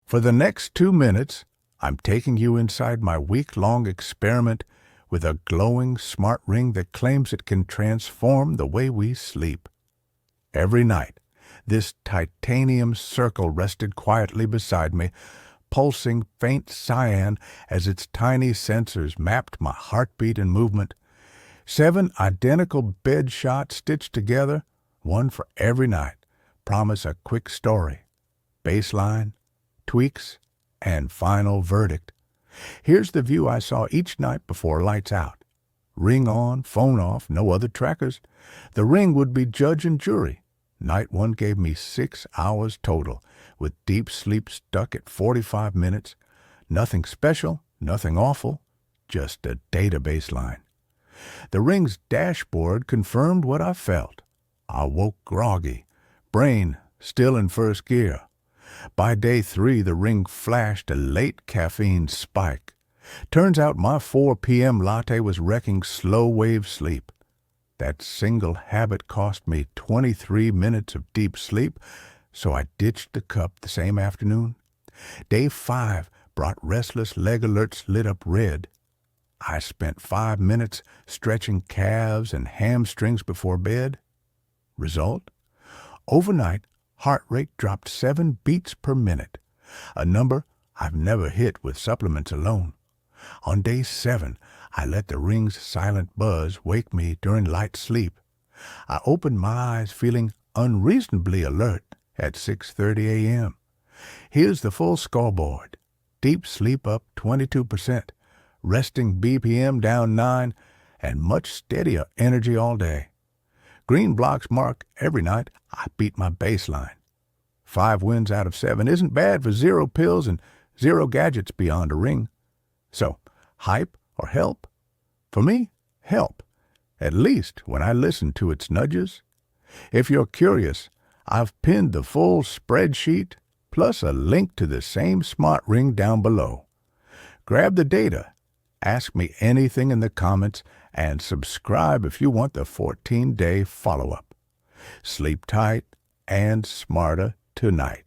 For the next 2 minutes, I'm taking you inside my week-long experiment with a glowing smart ring that claims it can transform the way we sleep. Every night, this titanium circle rested quietly beside me, pulsing faint cyan as its tiny sensors mapped my heartbeat and movement. 7 identical bed shots stitched together, one for every night, promise a quick story, baseline, tweaks, and final verdict. Here's the view I saw each night before lights out. Ring on, phone off, no other trackers. The ring would be judge and jury. Night 1 gave me 6 hours total, with deep sleep stuck at 45 minutes. Nothing special, nothing awful, just a data baseline. The ring's dashboard confirmed what I felt. I woke groggy, brain still in first gear. By day 3, the ring flashed a late caffeine spike. Turns out my 4 p.m. latte was wrecking slow-wave sleep. That single habit cost me 23 minutes of deep sleep, so I ditched the cup the same afternoon. Day 5 brought restless leg alerts lit up red. I spent 5 minutes stretching calves and hamstrings before bed. Result? Overnight, heart rate dropped 7 beats per minute, a number I've never hit with supplements alone. On day 7, I let the ring's silent buzz wake me during light sleep. I opened my eyes feeling unreasonably alert at 6:30 a.m. Here's the full scoreboard. Deep sleep up 22%, resting BPM down 9, and much steadier energy all day. Green blocks mark every night I beat my baseline. 5 wins out of 7 isn't bad for 0 pills and 0 gadgets beyond a ring. So, hype or help? For me, help, at least when I listen to its nudges. If you're curious, I've pinned the full spreadsheet plus a link to the same smart ring down below. Grab the data, ask me anything in the comments, and subscribe if you want the 14-day follow-up. Sleep tight and smarter tonight.